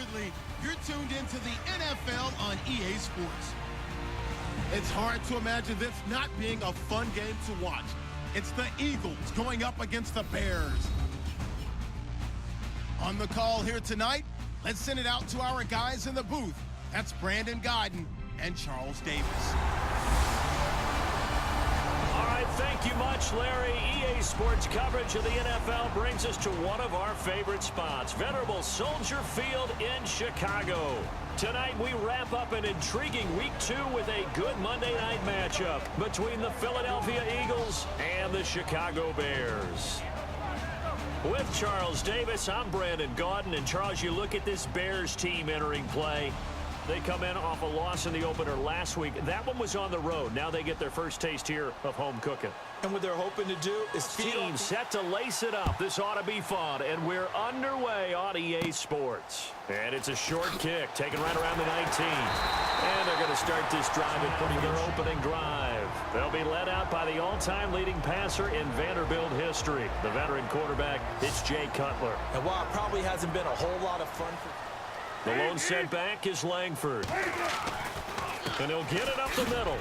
Undoubtedly, you're tuned into the NFL on EA Sports. It's hard to imagine this not being a fun game to watch. It's the Eagles going up against the Bears. On the call here tonight, let's send it out to our guys in the booth. That's Brandon Godden and Charles Davis. All right, thank you much, Larry. EA Sports coverage of the NFL brings us to one of our favorite spots, venerable Soldier Field in Chicago. Tonight, we wrap up an intriguing Week 2 with a good Monday night matchup between the Philadelphia Eagles and the Chicago Bears. With Charles Davis, I'm Brandon Godden. And Charles, you look at this Bears team entering play. They come in off a loss in the opener last week. That one was on the road. Now they get their first taste here of home cooking. And what they're hoping to do is team set to lace it up. This ought to be fun. And we're underway on EA Sports. And it's a short kick, taken right around the 19. And they're going to start this drive and putting their opening drive. They'll be led out by the all-time leading passer in Vanderbilt history. The veteran quarterback, it's Jay Cutler. And while it probably hasn't been a whole lot of fun for... The lone setback is Langford. And he'll get it up the middle.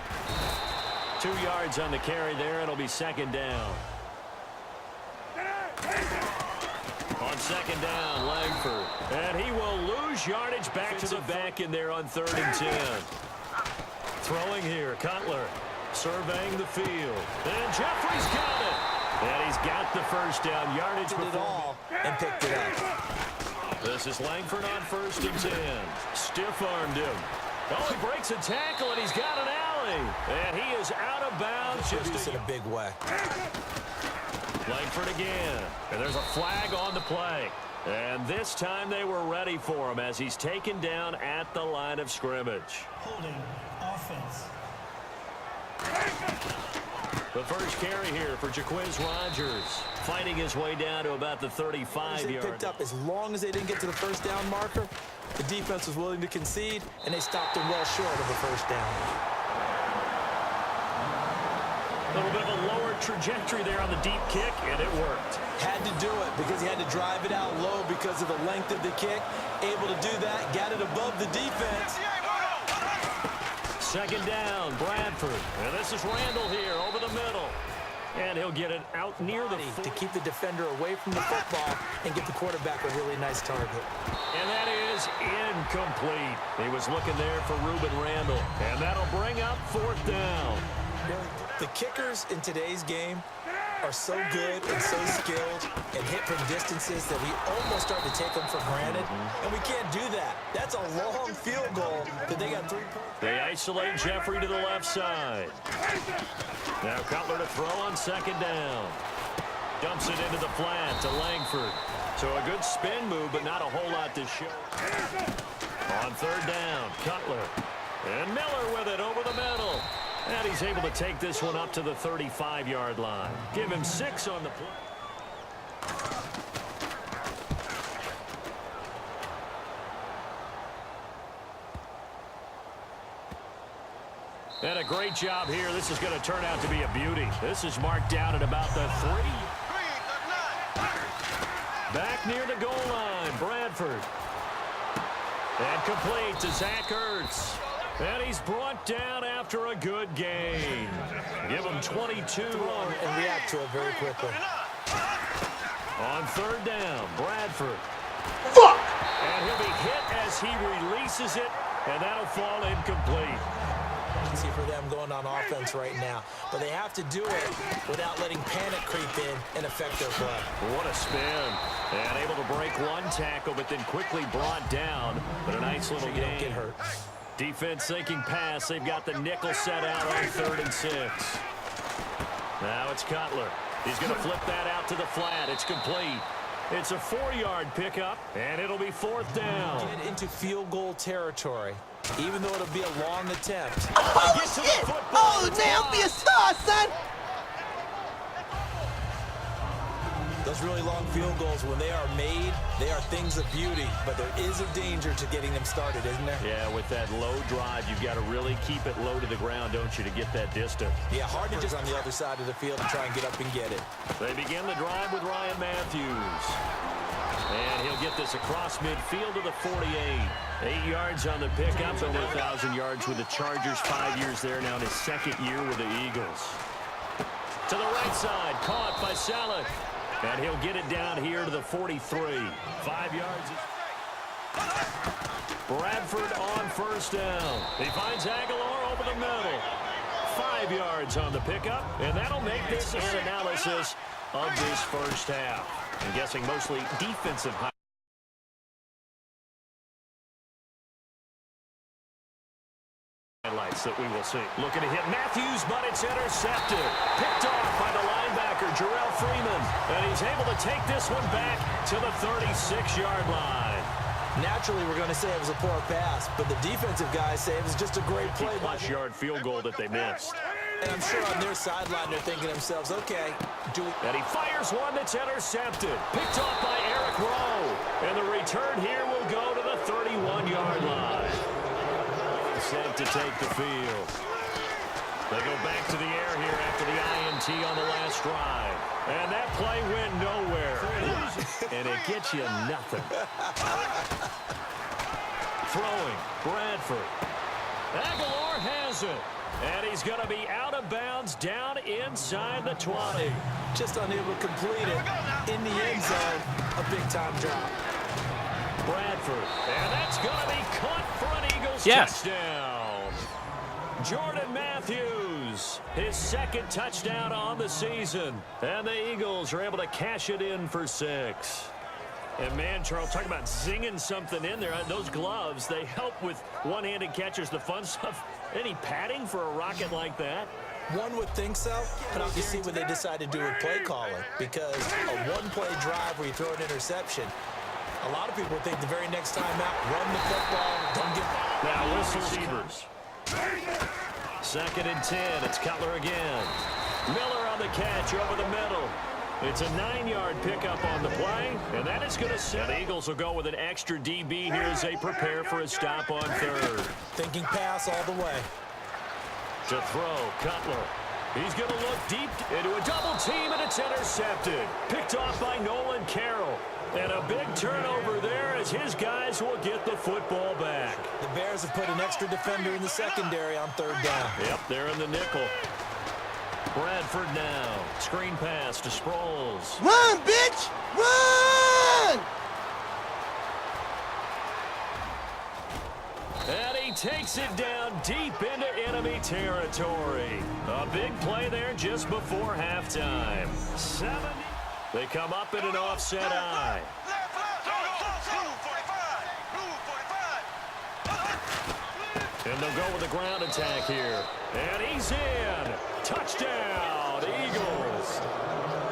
2 yards on the carry there. It'll be second down. On second down, Langford. And he will lose yardage back to the back in there on 3rd and 10. Throwing here, Cutler. Surveying the field. And Jeffrey's got it. And he's got the first down. Yardage did it all and picked it up. This is Langford on 1st and 10. Stiff-armed him. Oh, he breaks a tackle, and he's got an alley. And he is out of bounds. Just in a big way. Langford again. And there's a flag on the play. And this time they were ready for him as he's taken down at the line of scrimmage. Holding offense. The first carry here for Jaquiz Rogers. Fighting his way down to about the 35-yard. Picked up as long as they didn't get to the first down marker. The defense was willing to concede, and they stopped them well short of a first down. A little bit of a lower trajectory there on the deep kick, and it worked. Had to do it because he had to drive it out low because of the length of the kick. Able to do that, got it above the defense. Second down, Bradford. And this is Randall here over the middle. And he'll get it out near the to keep the defender away from the football and get the quarterback a really nice target. And that is incomplete. He was looking there for Ruben Randall. And that'll bring up 4th down. The kickers in today's game are so good and so skilled and hit from distances that we almost start to take them for granted. And we can't do that. That's a long field goal that they got 3 points. They isolate Jeffrey to the left side. Now Cutler to throw on second down. Dumps it into the flat to Langford. So a good spin move, but not a whole lot to show. On 3rd down, Cutler. And Miller with it over the middle. And he's able to take this one up to the 35-yard line. Give him 6 on the play. And a great job here. This is going to turn out to be a beauty. This is marked down at about the 3. Back near the goal line, Bradford. And complete to Zach Ertz. And he's brought down after a good gain. Give him 22. And react to it very quickly. On 3rd down, Bradford. Fuck! And he'll be hit as he releases it, and that'll fall incomplete. See for them going on offense right now. But they have to do it without letting panic creep in and affect their play. What a spin. And able to break one tackle, but then quickly brought down. But a nice little gain. Don't get hurt. Defense thinking pass. They've got the nickel set out on 3rd and 6. Now it's Cutler. He's going to flip that out to the flat. It's complete. It's a 4-yard pickup, and it'll be 4th down. Get into field goal territory, even though it'll be a long attempt. Oh, shit! Oh, damn, be a star, son! Those really long field goals, when they are made, they are things of beauty, but there is a danger to getting them started, isn't there? Yeah, with that low drive, you've got to really keep it low to the ground, don't you, to get that distance. Yeah, hard to just on the other side of the field and try and get up and get it. They begin the drive with Ryan Matthews. And he'll They'll get this across midfield to the 48. 8 yards on the pickup, over 1,000 yards with the Chargers, 5 years there now in his second year with the Eagles. To the right side, caught by Saleh. And he'll get it down here to the 43. 5 yards. Bradford on first down. He finds Aguilar over the middle. 5 yards on the pickup, and that'll make this an analysis of this first half. I'm guessing mostly defensive highlights that we will see. Looking to hit Matthews, but it's intercepted. Picked off by the linebacker, Jarrell Freeman. And he's able to take this one back to the 36-yard line. Naturally, we're going to say it was a poor pass, but the defensive guys say it was just a great play. 50-plus-yard field goal that they missed. And I'm sure on their sideline they're thinking to themselves, okay, and he fires one that's intercepted. Picked off by Eric Rowe. And the return here will go to the 31-yard line. Set to take the field. They go back to the air here after the INT on the last drive. And that play went nowhere. And it gets you nothing. Throwing, Bradford. Aguilar has it. And he's going to be out of bounds down inside the 20. Just unable to complete it in the end zone. A big-time drop. Bradford. And that's going to be caught for an Eagles touchdown. Jordan Matthews, his second touchdown on the season. And the Eagles are able to cash it in for 6. And, man, Charles, talk about zinging something in there. Those gloves, they help with one-handed catchers, the fun stuff. Any padding for a rocket like that? One would think so, but I'll see what they decide to do with play calling. Because a one-play drive where you throw an interception, a lot of people think the very next time out, run the football, don't get... Now, receivers. 2nd and 10. It's Cutler again. Miller on the catch over the middle. It's a 9-yard pickup on the play, and that is going to set. The Eagles will go with an extra DB here as they prepare for a stop on 3rd. Thinking pass all the way. To throw, Cutler. He's going to look deep into a double team, and it's intercepted. Picked off by Nolan Carroll. And a big turnover there as his guys will get the football back. The Bears have put an extra defender in the secondary on 3rd down. Yep, they're in the nickel. Bradford now. Screen pass to Sproles. Run, bitch! Run! And he takes it down deep into enemy territory. A big play there just before halftime. 70. They come up in an offset eye. And they'll go with a ground attack here. And he's in. Touchdown, Eagles.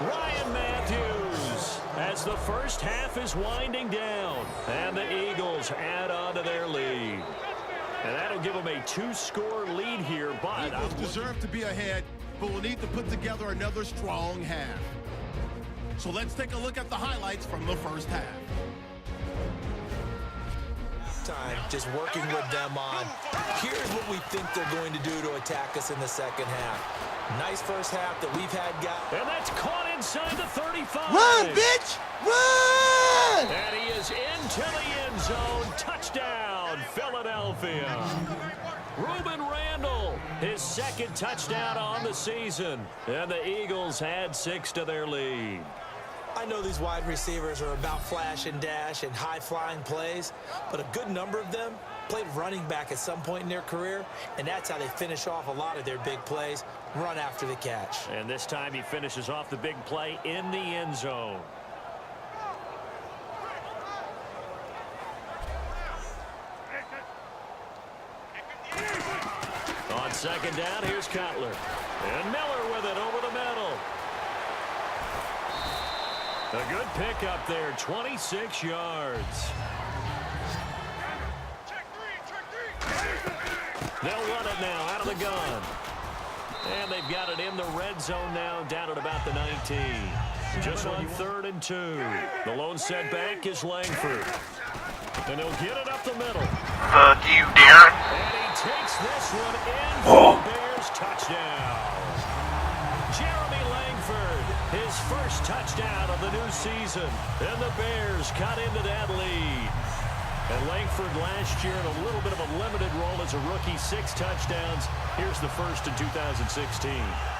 Ryan Matthews as the first half is winding down. And the Eagles add on to their lead. And that'll give them a 2-score lead here. But Eagles deserve to be ahead, but we'll need to put together another strong half. So let's take a look at the highlights from the first half. Time just working with them on here's what we think they're going to do to attack us in the second half. Nice first half that we've had, guys. And that's caught inside the 35. Run, bitch! Run! And he is into the end zone. Touchdown, Philadelphia. Reuben Randall, his second touchdown on the season. And the Eagles add 6 to their lead. I know these wide receivers are about flash and dash and high-flying plays, but a good number of them played running back at some point in their career, and that's how they finish off a lot of their big plays, run after the catch. And this time he finishes off the big play in the end zone. On 2nd down, here's Cutler. And Miller with it over the middle. A good pickup there, 26 yards. They'll run it now out of the gun. And they've got it in the red zone now, down at about the 19. Just on 3rd and 2. The lone setback is Langford. And he'll get it up the middle. Fuck you, Darren. And he takes this one in for the Bears touchdown. Jeremy Langford, his his first touchdown of the new season. And the Bears cut into that lead. And Langford last year in a little bit of a limited role as a rookie, 6 touchdowns. Here's the first in 2016.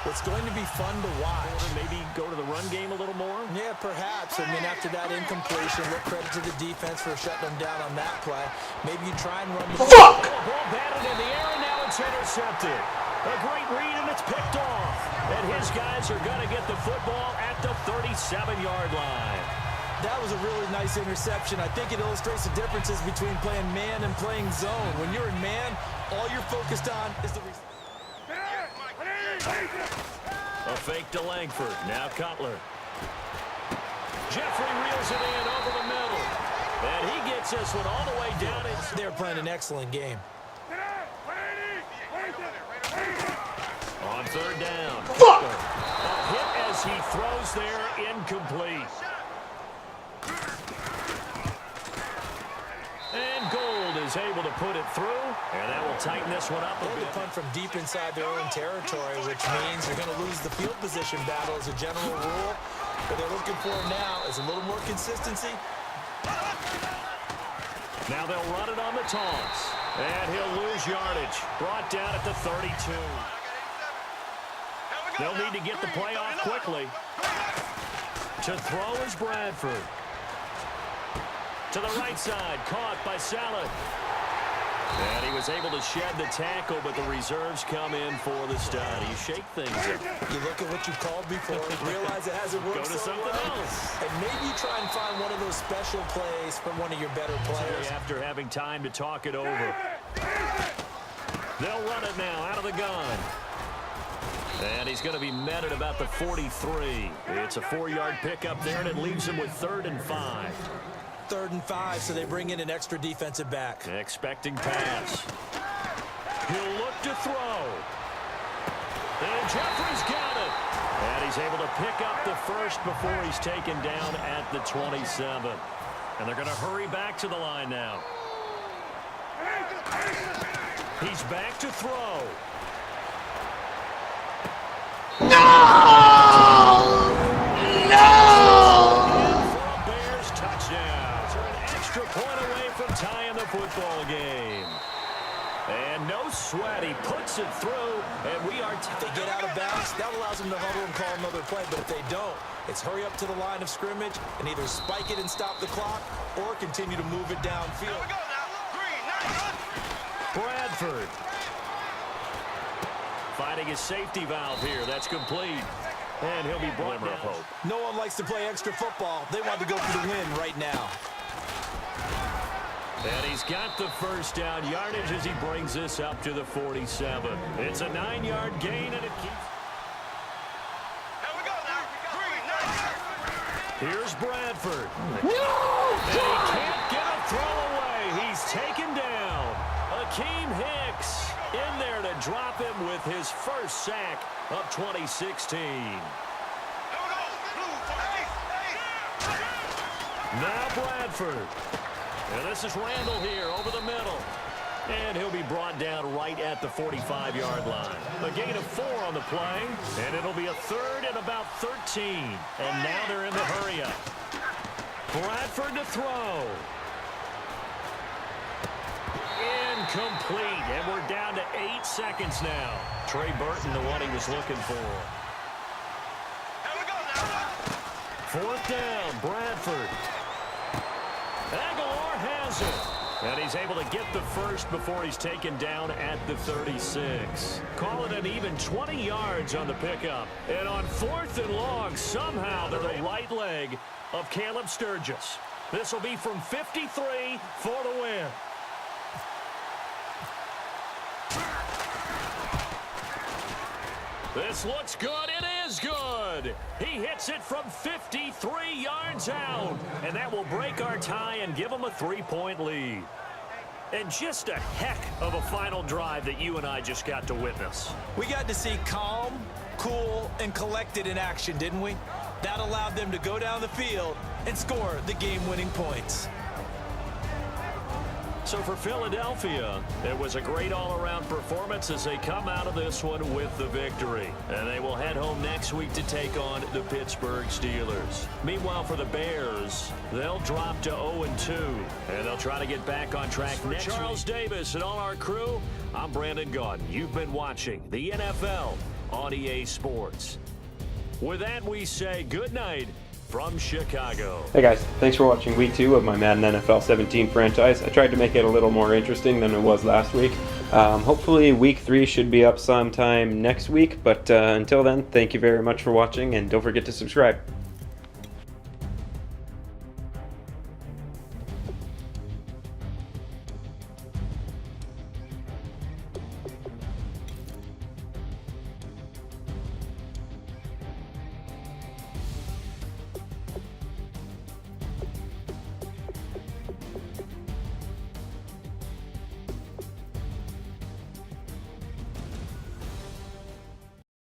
What's going to be fun to watch. Maybe go to the run game a little more? Yeah, perhaps. I mean, after that incompletion, look credit to the defense for shutting them down on that play. Maybe you try and run the Fuck! Ball batted in the air, and now it's intercepted. A great read, and it's picked off. And his guys are going to get the football at the 37-yard line. That was a really nice interception. I think it illustrates the differences between playing man and playing zone. When you're in man, all you're focused on is the... A fake to Langford. Now Cutler. Jeffrey reels it in over the middle. And he gets this one all the way down. They're playing an excellent game. On third down. Fuck! A hit as he throws there, incomplete. And Gold is able to put it through, and that will tighten this one up a bit. Punt from deep inside their own territory, which means you're going to lose the field position battle as a general rule. What they're looking for now is a little more consistency. Now they'll run it on the taunts, and he'll lose yardage. Brought down at the 32. They'll need to get the play off quickly. To throw is Bradford. To the right side, caught by Salad. And he was able to shed the tackle, but the reserves come in for the start. You shake things up. You look at what you called before, realize it hasn't worked. Go to something else. And maybe you try and find one of those special plays from one of your better players. After having time to talk it over. They'll run it now out of the gun. And he's going to be met at about the 43. It's a 4-yard pickup there, and it leaves him with 3rd and 5. 3rd and 5, so they bring in an extra defensive back. Expecting pass. He'll look to throw. And Jeffrey's got it. And he's able to pick up the first before he's taken down at the 27. And they're going to hurry back to the line now. He's back to throw. No! Bears touchdown. An extra point away from tying the football game. And no sweat. He puts it through, and we are... If they get out of bounds, that allows them to huddle and call another play. But if they don't, it's hurry up to the line of scrimmage and either spike it and stop the clock or continue to move it downfield. Bradford. Finding his safety valve here. That's complete. And he'll be brought down. Hope. No one likes to play extra football. They want to go for the win right now. And he's got the first down yardage as he brings this up to the 47. It's a 9-yard gain, and it keeps... Here's Bradford. No! And he can't get a throw away. He's taken down. Akeem Hicks in there to drop him with his first sack of 2016. Now Bradford. And this is Randall here over the middle. And he'll be brought down right at the 45-yard line. A gain of 4 on the play. And it'll be a 3rd and about 13. And now they're in the hurry-up. Bradford to throw. Incomplete. And we're down to 8 seconds now. Trey Burton, the one he was looking for. 4th down, Bradford. Aguilar has it. And he's able to get the first before he's taken down at the 36. Call it an even 20 yards on the pickup. And on 4th and long, somehow they're the right leg of Caleb Sturgis. This will be from 53 for the win. This looks good. It is good. He hits it from 53 yards out. And that will break our tie and give him a 3-point lead. And just a heck of a final drive that you and I just got to witness. We got to see calm, cool, and collected in action, didn't we? That allowed them to go down the field and score the game-winning points. So for Philadelphia, it was a great all-around performance as they come out of this one with the victory. And they will head home next week to take on the Pittsburgh Steelers. Meanwhile, for the Bears, they'll drop to 0-2, and they'll try to get back on track next week. Charles Davis and all our crew, I'm Brandon Gaudin. You've been watching the NFL on EA Sports. With that, we say good night from Chicago. Hey guys, thanks for watching week 2 of my Madden NFL 17 franchise. I tried to make it a little more interesting than it was last week. Hopefully week 3 should be up sometime next week, but until then, thank you very much for watching, and don't forget to subscribe.